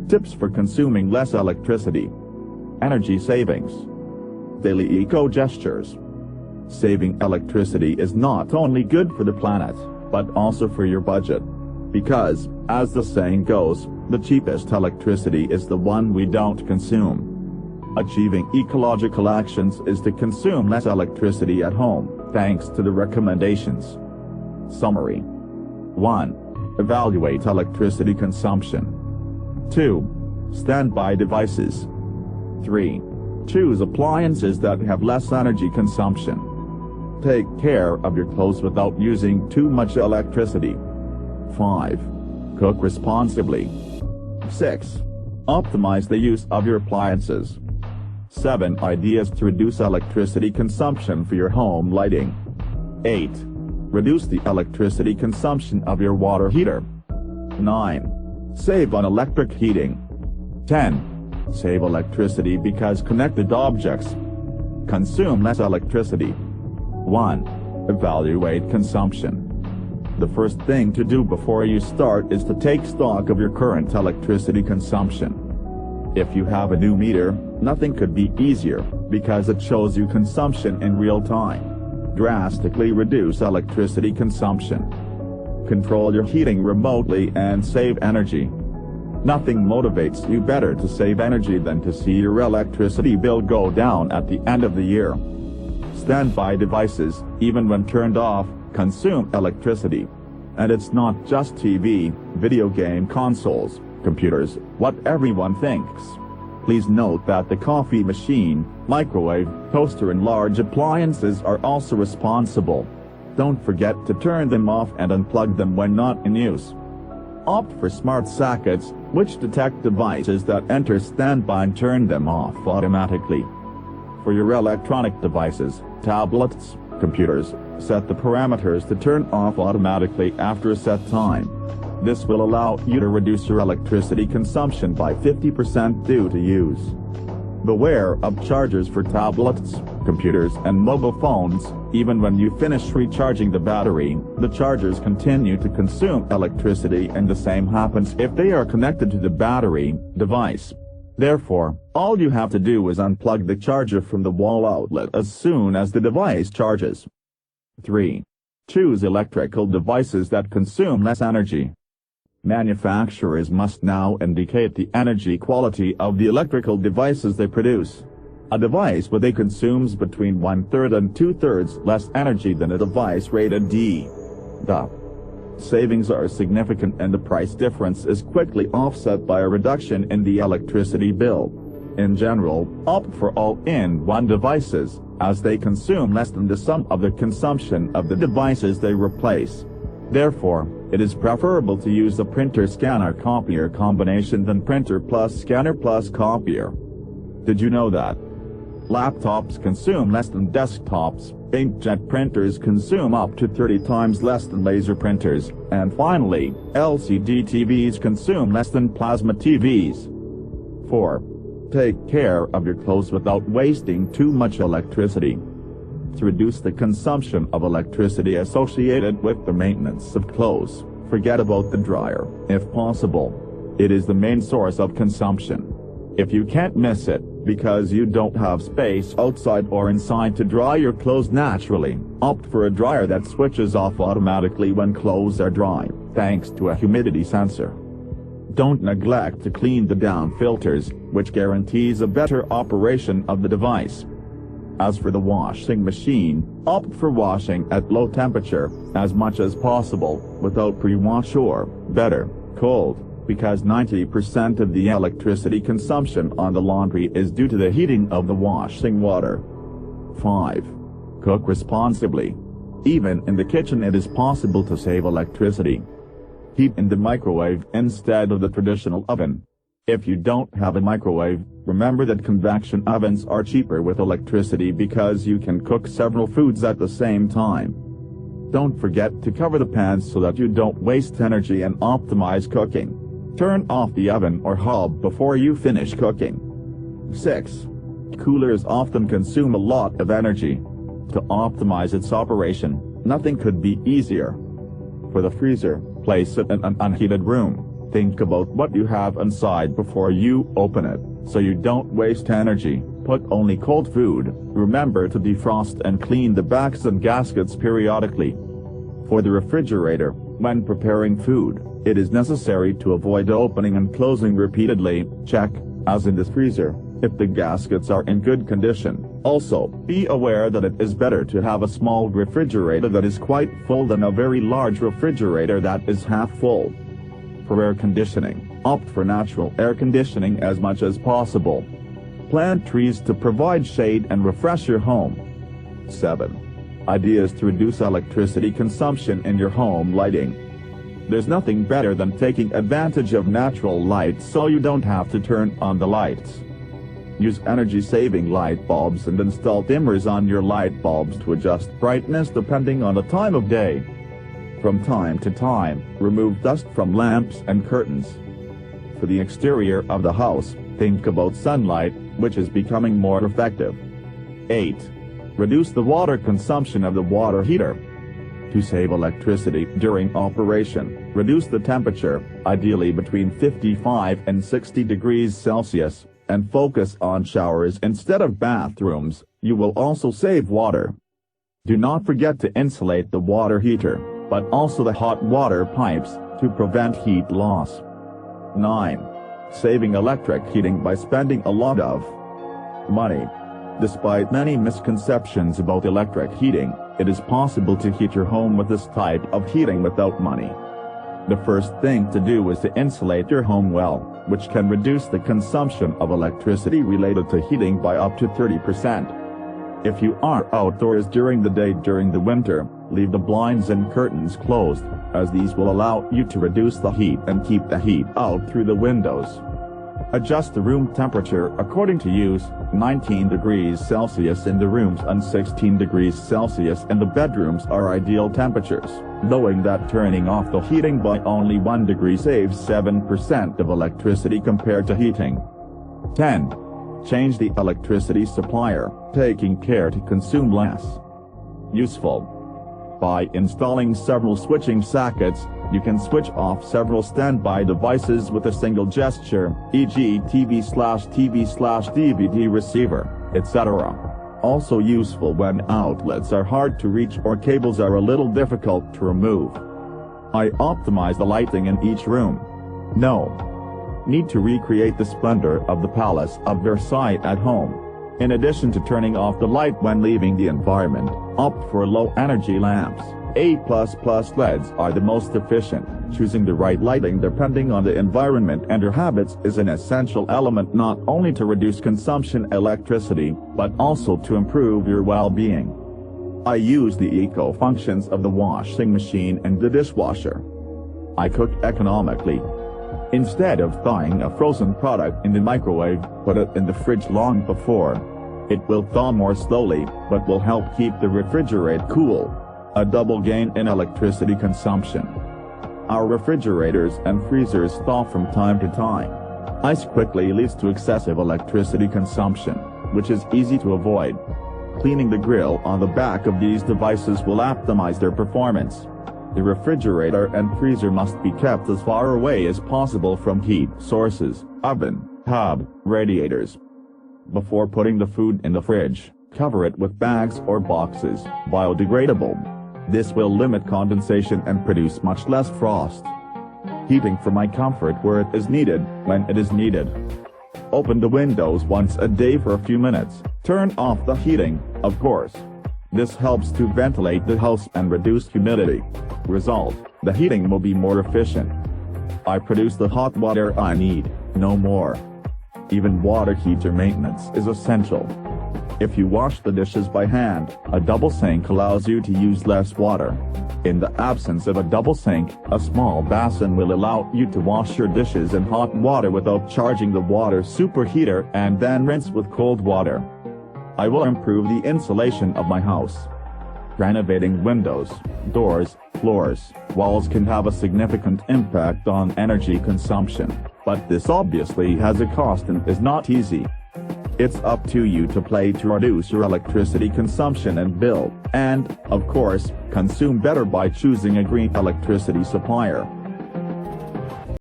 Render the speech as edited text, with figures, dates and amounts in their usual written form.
Tips for consuming less electricity. Energy savings. Daily eco-gestures. Saving electricity is not only good for the planet, but also for your budget. Because, as the saying goes, the cheapest electricity is the one we don't consume. Achieving ecological actions is to consume less electricity at home, thanks to the recommendations. Summary. 1. Evaluate electricity consumption. 2. Standby devices. 3. Choose appliances that have less energy consumption. Take care of your clothes without using too much electricity. 5. Cook responsibly. 6. Optimize the use of your appliances. 7 ideas to reduce electricity consumption for your home lighting. 8. Reduce the electricity consumption of your water heater. 9. Save on electric heating. 10. Save electricity because connected objects consume less electricity. 1. Evaluate consumption. The first thing to do before you start is to take stock of your current electricity consumption. If you have a new meter, nothing could be easier, because it shows you consumption in real time. Drastically reduce electricity consumption. Control your heating remotely and save energy. Nothing motivates you better to save energy than to see your electricity bill go down at the end of the year. Standby devices, even when turned off, consume electricity. And it's not just TV, video game consoles, computers, what everyone thinks. Please note that the coffee machine, microwave, toaster and large appliances are also responsible. Don't forget to turn them off and unplug them when not in use. Opt for smart sockets, which detect devices that enter standby and turn them off automatically. For your electronic devices, tablets, computers, set the parameters to turn off automatically after a set time. This will allow you to reduce your electricity consumption by 50% due to use. Beware of chargers for tablets, computers and mobile phones. Even when you finish recharging the battery, the chargers continue to consume electricity, and the same happens if they are connected to the battery device. Therefore, all you have to do is unplug the charger from the wall outlet as soon as the device charges. 3. Choose electrical devices that consume less energy. Manufacturers must now indicate the energy quality of the electrical devices they produce. A device with A consumes between 1/3 and 2/3 less energy than a device rated D. The savings are significant, and the price difference is quickly offset by a reduction in the electricity bill. In general, opt for all-in-one devices, as they consume less than the sum of the consumption of the devices they replace. Therefore, it is preferable to use the printer-scanner-copier combination than printer plus scanner plus copier. Did you know that laptops consume less than desktops, inkjet printers consume up to 30 times less than laser printers, and finally, LCD TVs consume less than plasma TVs? 4. Take care of your clothes without wasting too much electricity. To reduce the consumption of electricity associated with the maintenance of clothes, forget about the dryer, if possible. It is the main source of consumption. If you can't miss it, because you don't have space outside or inside to dry your clothes naturally, opt for a dryer that switches off automatically when clothes are dry, thanks to a humidity sensor. Don't neglect to clean the down filters, which guarantees a better operation of the device. As for the washing machine, opt for washing at low temperature, as much as possible, without pre-wash or, better, cold, because 90% of the electricity consumption on the laundry is due to the heating of the washing water. 5. Cook responsibly. Even in the kitchen it is possible to save electricity. Heat in the microwave instead of the traditional oven. If you don't have a microwave, remember that convection ovens are cheaper with electricity because you can cook several foods at the same time. Don't forget to cover the pans so that you don't waste energy and optimize cooking. Turn off the oven or hob before you finish cooking. 6. Coolers often consume a lot of energy. To optimize its operation, nothing could be easier. For the freezer, place it in an unheated room. Think about what you have inside before you open it, so you don't waste energy. Put only cold food. Remember to defrost and clean the backs and gaskets periodically. For the refrigerator, when preparing food, it is necessary to avoid opening and closing repeatedly. Check, as in the freezer, if the gaskets are in good condition. Also, be aware that it is better to have a small refrigerator that is quite full than a very large refrigerator that is half full. For air conditioning, opt for natural air conditioning as much as possible. Plant trees to provide shade and refresh your home. 7. Ideas to reduce electricity consumption in your home lighting. There's nothing better than taking advantage of natural light so you don't have to turn on the lights. Use energy-saving light bulbs and install dimmers on your light bulbs to adjust brightness depending on the time of day. From time to time, remove dust from lamps and curtains. For the exterior of the house, think about sunlight, which is becoming more effective. 8. Reduce the water consumption of the water heater. To save electricity during operation, reduce the temperature, ideally between 55 and 60 degrees Celsius, and focus on showers instead of bathrooms. You will also save water. Do not forget to insulate the water heater, but also the hot water pipes, to prevent heat loss. 9. Saving electric heating by spending a lot of money. Despite many misconceptions about electric heating, it is possible to heat your home with this type of heating without money. The first thing to do is to insulate your home well, which can reduce the consumption of electricity related to heating by up to 30%. If you are outdoors during the day during the winter, leave the blinds and curtains closed, as these will allow you to reduce the heat and keep the heat out through the windows. Adjust the room temperature according to use, 19 degrees Celsius in the rooms and 16 degrees Celsius in the bedrooms are ideal temperatures, knowing that turning off the heating by only 1 degree saves 7% of electricity compared to heating. 10. Change the electricity supplier, taking care to consume less. Useful. By installing several switching sockets, you can switch off several standby devices with a single gesture, e.g. TV/DVD receiver, etc. Also useful when outlets are hard to reach or cables are a little difficult to remove. I optimize the lighting in each room. No need to recreate the splendor of the Palace of Versailles at home. In addition to turning off the light when leaving the environment, opt for low-energy lamps. A++ LEDs are the most efficient. Choosing the right lighting depending on the environment and your habits is an essential element not only to reduce consumption electricity, but also to improve your well-being. I use the eco functions of the washing machine and the dishwasher. I cook economically. Instead of thawing a frozen product in the microwave, put it in the fridge long before. It will thaw more slowly, but will help keep the refrigerator cool. A double gain in electricity consumption. Our refrigerators and freezers thaw from time to time. Ice quickly leads to excessive electricity consumption, which is easy to avoid. Cleaning the grill on the back of these devices will optimize their performance. The refrigerator and freezer must be kept as far away as possible from heat sources, oven, hob, radiators. Before putting the food in the fridge, cover it with bags or boxes, biodegradable. This will limit condensation and produce much less frost. Heating for my comfort where it is needed, when it is needed. Open the windows once a day for a few minutes. Turn off the heating, of course. This helps to ventilate the house and reduce humidity. Result, the heating will be more efficient. I produce the hot water I need, no more. Even water heater maintenance is essential. If you wash the dishes by hand, a double sink allows you to use less water. In the absence of a double sink, a small basin will allow you to wash your dishes in hot water without charging the water superheater and then rinse with cold water. I will improve the insulation of my house. Renovating windows, doors, floors, walls can have a significant impact on energy consumption, but this obviously has a cost and is not easy. It's up to you to play to reduce your electricity consumption and bill, and, of course, consume better by choosing a green electricity supplier.